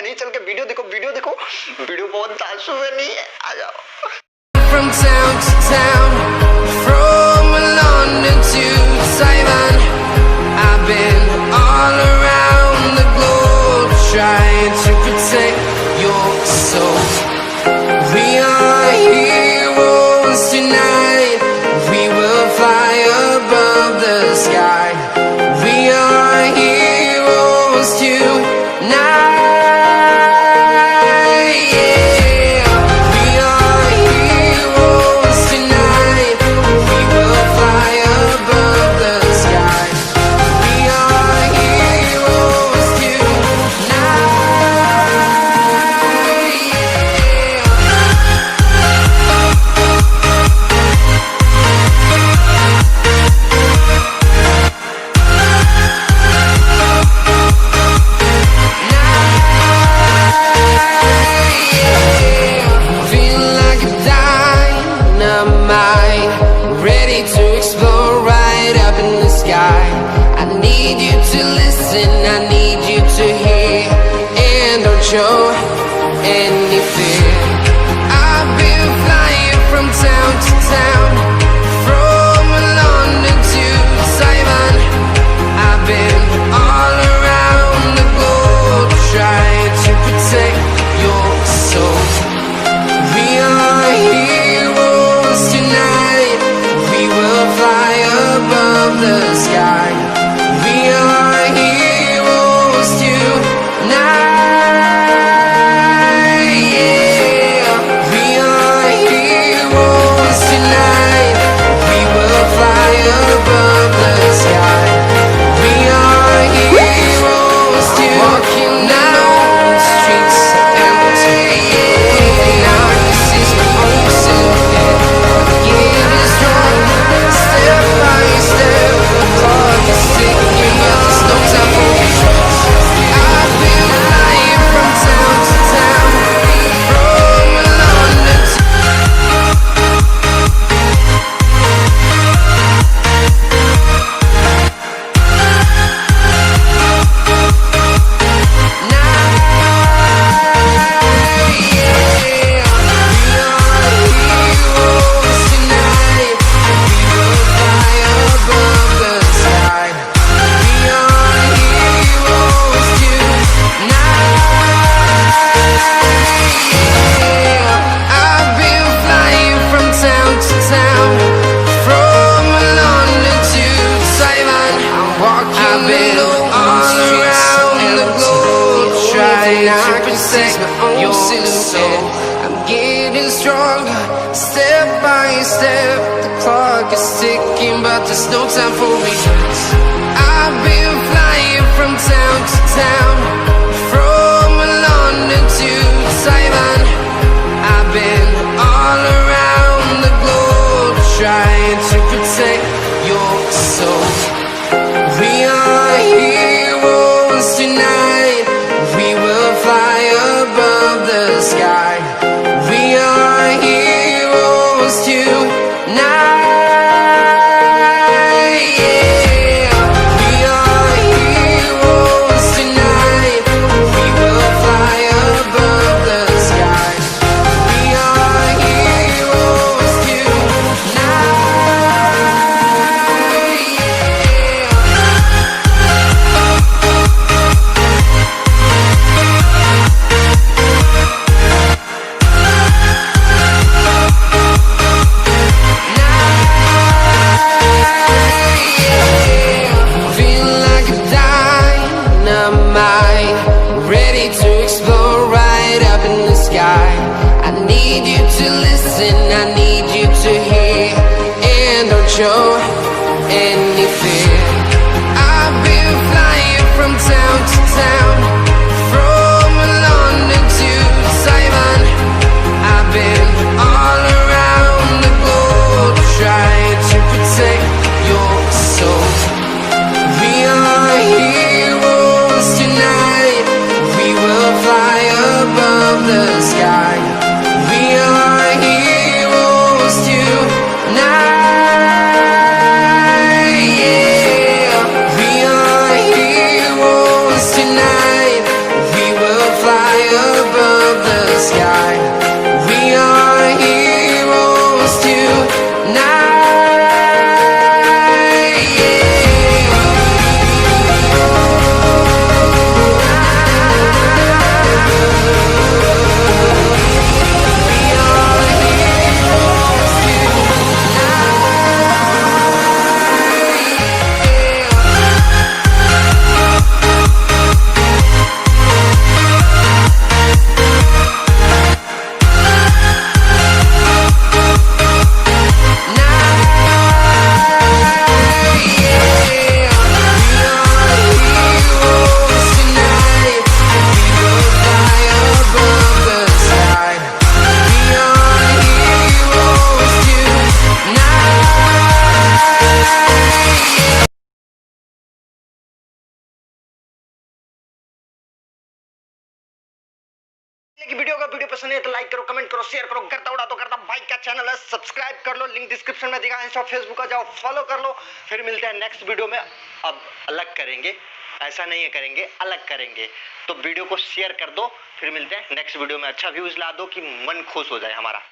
मैं नहीं, चल के वीडियो देखो, वीडियो देखो, वीडियो बहुत तासु में नहीं है, आ जाओ। From town to town, from London to Taiwan, I've been all around the globe trying to protect your soul. We are heroes tonight, we will fly above the sky. We are heroes tonight. Show any fear. I've been flying from town to town, from London to Taiwan. I've been all around the globe trying to protect your soul. We are heroes tonight, we will fly above the sky. We are heroes tonight. I'm getting stronger, step by step. The clock is ticking, but there's no time for me. I've been flying from town to town, from London to Taiwan. I've been all around the globe trying to protect your soul. We are heroes tonight, we will fly above the sky. We are heroes tonight. Show any fear. I've been flying from town to town, from London to Taiwan. I've been all around the globe trying to protect your soul. We are heroes tonight, we will fly above the sky. We are heroes tonight. Video पसंद है तो like करो, comment करो, share करो, करता उड़ा तो करता भाई का चैनल है, सब्सक्राइब कर लो, लिंक डिस्क्रिप्शन में दिखा है, इंस्टा फेसबुक का जाओ फॉलो कर लो। फिर मिलते हैं नेक्स्ट वीडियो में। अब अलग करेंगे, ऐसा नहीं है करेंगे, अलग करेंगे। तो वीडियो को शेयर कर दो, फिर मिलते हैं नेक्स्ट वीडियो में। अच्छा व्यूज ला दो कि मन खुश हो जाए हमारा।